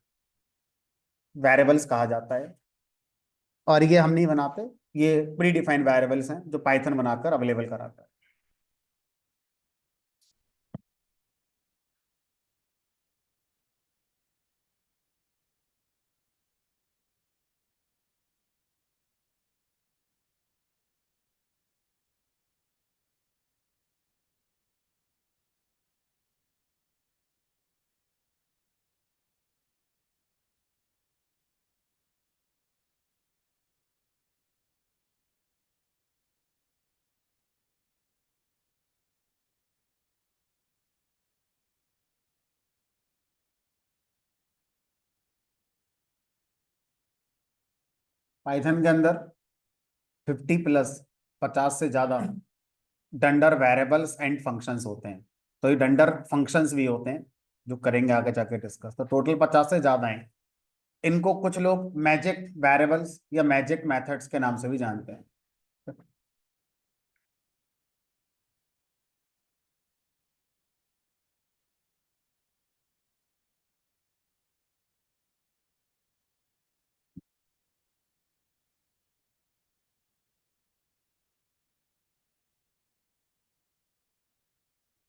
वेरिएबल्स कहा जाता है। और ये हम नहीं बनाते, ये प्री डिफाइंड वेरिएबल्स हैं जो पाइथन बनाकर अवेलेबल कराता है। पाइथन के अंदर 50+, 50 से ज्यादा डंडर वेरिएबल्स एंड फंक्शंस होते हैं। तो ये डंडर फंक्शंस भी होते हैं जो करेंगे आगे जाके डिस्कस। तो टोटल 50 से ज्यादा हैं। इनको कुछ लोग मैजिक वेरिएबल्स या मैजिक मेथड्स के नाम से भी जानते हैं।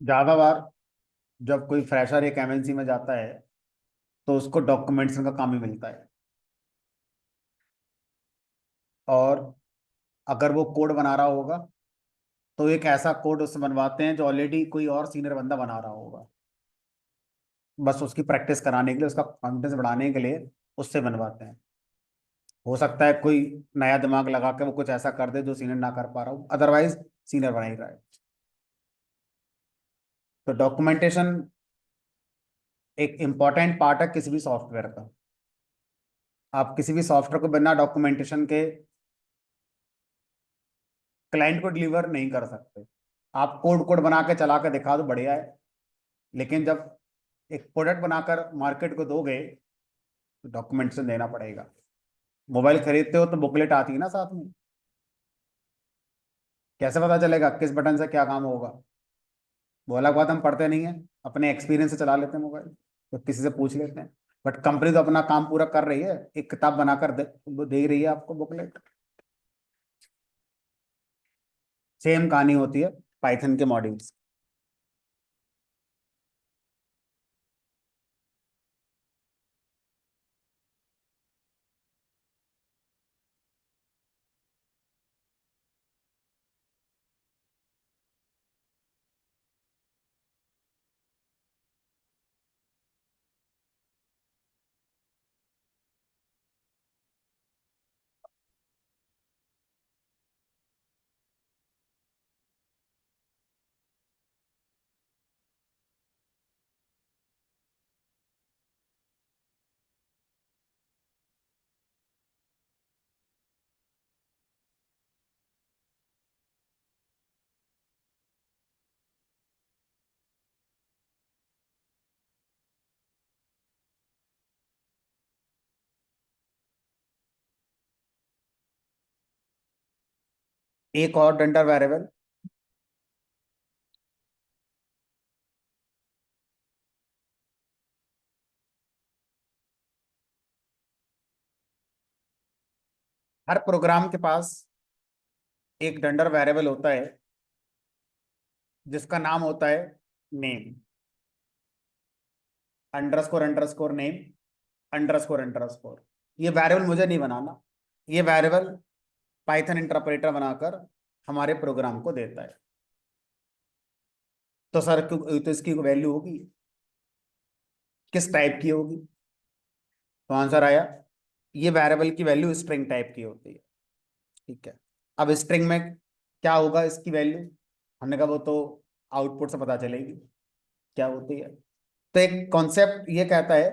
ज्यादा बार जब कोई फ्रेशर एक एमएनसी में जाता है तो उसको डॉक्यूमेंटेशन का काम ही मिलता है। और अगर वो कोड बना रहा होगा तो एक ऐसा कोड उससे बनवाते हैं जो ऑलरेडी कोई और सीनियर बंदा बना रहा होगा, बस उसकी प्रैक्टिस कराने के लिए, उसका कॉन्फिडेंस बढ़ाने के लिए उससे बनवाते हैं। हो सकता है कोई नया दिमाग लगा के वो कुछ ऐसा कर दे जो सीनियर ना कर पा रहा हो, अदरवाइज सीनियर बना ही रहा है। तो डॉक्यूमेंटेशन एक इंपॉर्टेंट पार्ट है किसी भी सॉफ्टवेयर का। आप किसी भी सॉफ्टवेयर को बिना डॉक्यूमेंटेशन के क्लाइंट को डिलीवर नहीं कर सकते। आप कोड कोड बना के चला के दिखा दो, बढ़िया है, लेकिन जब एक प्रोडक्ट बनाकर मार्केट को दोगे तो डॉक्यूमेंटेशन देना पड़ेगा। मोबाइल खरीदते हो तो बुकलेट आती है ना साथ में, कैसे पता चलेगा किस बटन से क्या काम होगा? वो अलग बात, हम पढ़ते नहीं है, अपने एक्सपीरियंस से चला लेते हैं मोबाइल, तो किसी से पूछ लेते हैं। बट कंपनी तो अपना काम पूरा कर रही है, एक किताब बनाकर वो दे रही है आपको बुकलेट। सेम कहानी होती है पाइथन के मॉड्यूल्स। एक और डंडा वेरिएबल, हर प्रोग्राम के पास एक डंडर वेरिएबल होता है जिसका नाम होता है name, underscore underscore name, underscore underscore. ये वेरिएबल मुझे नहीं बनाना, ये वेरिएबल पाइथन इंटरप्रेटर बनाकर हमारे प्रोग्राम को देता है। तो सर तो इसकी वैल्यू होगी, किस टाइप की होगी? तो आंसर आया, ये वेरिएबल की वैल्यू स्ट्रिंग टाइप की होती है। ठीक है, अब स्ट्रिंग में क्या होगा इसकी वैल्यू? हमने कहा वो तो आउटपुट से पता चलेगी क्या होती है। तो एक कॉन्सेप्ट ये कहता है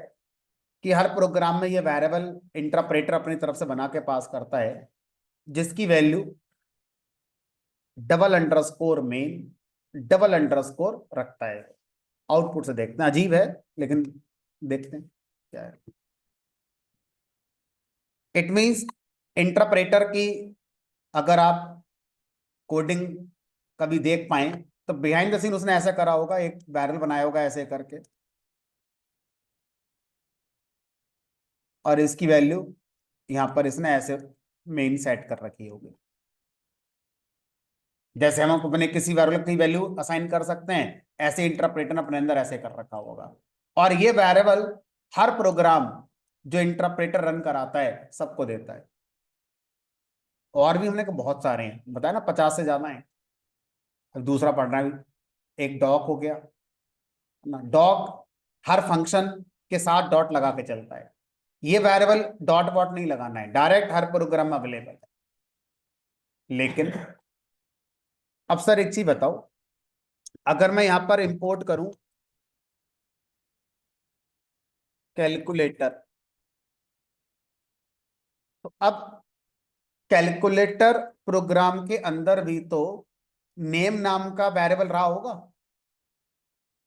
कि हर प्रोग्राम में ये वेरिएबल इंटरप्रेटर अपनी तरफ से बना के पास करता है, जिसकी value double underscore main, double underscore रखता है। आउटपुट से देखते हैं, अजीब है लेकिन देखते हैं क्या है। इट मींस इंटरप्रेटर की, अगर आप कोडिंग कभी देख पाए, तो बिहाइंड द सीन उसने ऐसा करा होगा, एक बैरल बनाया होगा ऐसे करके, और इसकी वैल्यू यहाँ पर इसने ऐसे मेन सेट कर रखी होगी। जैसे हम अपने किसी वेरिएबल की वैल्यू असाइन कर सकते हैं, ऐसे इंटरप्रेटर अपने अंदर ऐसे कर रखा होगा। और ये वेरिएबल हर प्रोग्राम जो इंटरप्रेटर रन कराता है सबको देता है। और भी हमने कहा बहुत सारे हैं, बताया ना 50 से ज्यादा हैं। अब दूसरा पढ़ना है, एक डॉक हो गया ना। डॉक हर फंक्शन के साथ डॉट लगा के चलता है। ये वेरिएबल डॉट वॉट नहीं लगाना है, डायरेक्ट हर प्रोग्राम में अवेलेबल है। लेकिन अब सर एक चीज बताओ, अगर मैं यहां पर इंपोर्ट करूं कैलकुलेटर, तो अब कैलकुलेटर प्रोग्राम के अंदर भी तो नेम नाम का वेरिएबल रहा होगा।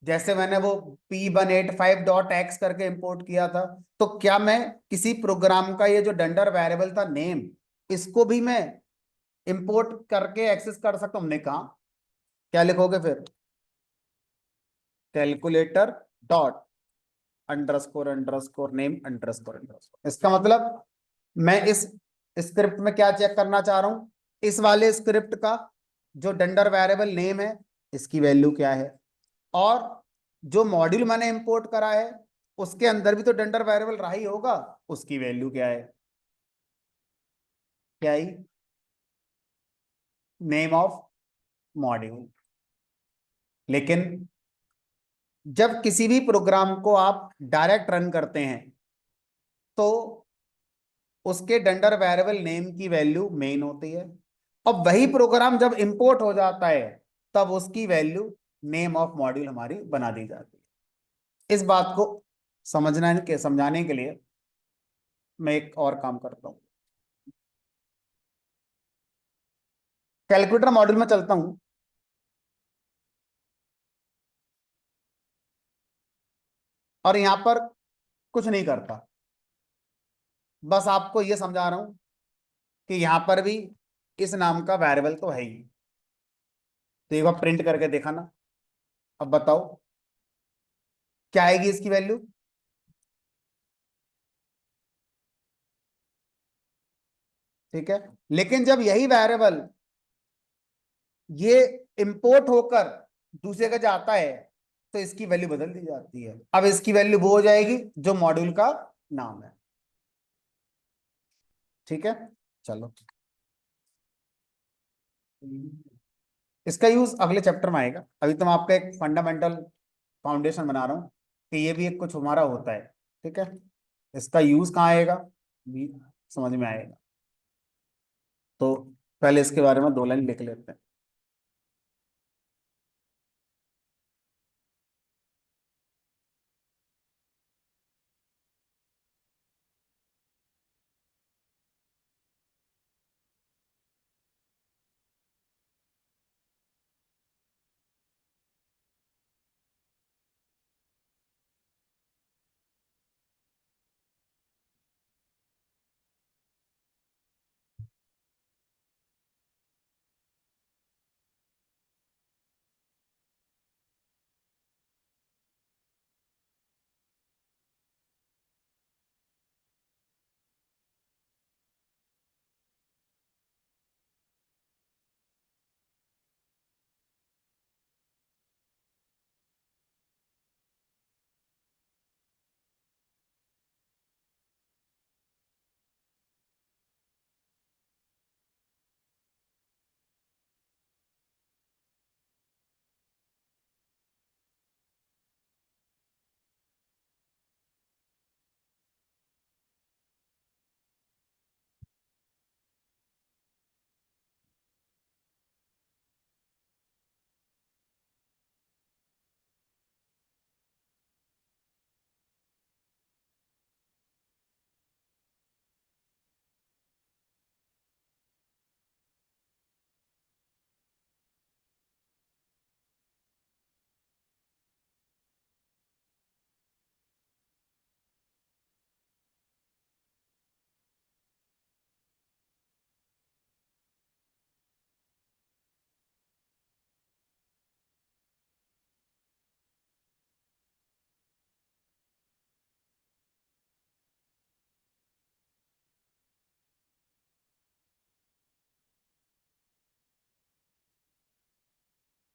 जैसे मैंने वो P185.x करके इंपोर्ट किया था, तो क्या मैं किसी प्रोग्राम का ये जो डंडर वेरिएबल था नेम, इसको भी मैं इंपोर्ट करके एक्सेस कर सकता हूं? हमने कहा क्या लिखोगे फिर, calculator dot underscore underscore name underscore underscore. इसका मतलब मैं इस स्क्रिप्ट में क्या चेक करना चाह रहा हूं, इस वाले स्क्रिप्ट का जो डंडर वेरिएबल नेम है इसकी वैल्यू क्या है, और जो मॉड्यूल मैंने इंपोर्ट करा है उसके अंदर भी तो डंडर वेरिएबल रहा ही होगा, उसकी वैल्यू क्या है, क्या ही, नेम ऑफ मॉड्यूल। लेकिन जब किसी भी प्रोग्राम को आप डायरेक्ट रन करते हैं तो उसके डंडर वेरिएबल नेम की वैल्यू मेन होती है। अब वही प्रोग्राम जब इंपोर्ट हो जाता है तब उसकी वैल्यू नेम ऑफ मॉड्यूल हमारी बना दी जाती है। इस बात को समझाने के लिए मैं एक और काम करता हूं। कैलकुलेटर मॉड्यूल में चलता हूं, और यहां पर कुछ नहीं करता, बस आपको यह समझा रहा हूं कि यहां पर भी इस नाम का वेरिएबल तो है ही। तो एक बार प्रिंट करके देखा ना, अब बताओ क्या आएगी इसकी वैल्यू। ठीक है, लेकिन जब यही वेरिएबल ये इंपोर्ट होकर दूसरे का जाता है तो इसकी वैल्यू बदल दी जाती है। अब इसकी वैल्यू वो हो जाएगी जो मॉड्यूल का नाम है। ठीक है, चलो इसका यूज अगले चैप्टर में आएगा। अभी तो मैं आपका एक फंडामेंटल फाउंडेशन बना रहा हूं कि ये भी एक कुछ हमारा होता है। ठीक है, इसका यूज कहाँ आएगा भी समझ में आएगा। तो पहले इसके बारे में 2 लाइन लिख लेते हैं।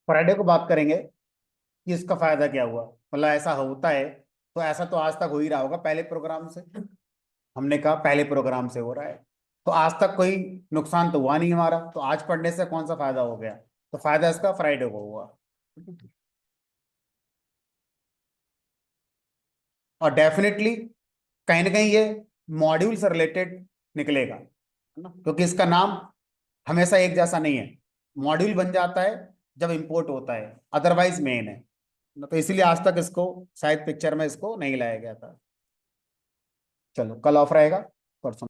फ्राइडे को बात करेंगे कि इसका फायदा क्या हुआ, मतलब ऐसा होता है तो ऐसा तो आज तक हो ही रहा होगा पहले प्रोग्राम से। हमने कहा पहले प्रोग्राम से हो रहा है, तो आज तक कोई नुकसान तो हुआ नहीं हमारा, तो आज पढ़ने से कौन सा फायदा हो गया, तो फायदा इसका फ्राइडे को हुआ। और डेफिनेटली कहीं ना कहीं ये मॉड्यूल से रिलेटेड निकलेगा, है ना, क्योंकि इसका नाम हमेशा एक जैसा नहीं है। मॉड्यूल बन जाता है जब इंपोर्ट होता है, अदरवाइज मेन है। तो इसीलिए आज तक इसको शायद पिक्चर में इसको नहीं लाया गया था। चलो कल ऑफ रहेगा, परसों।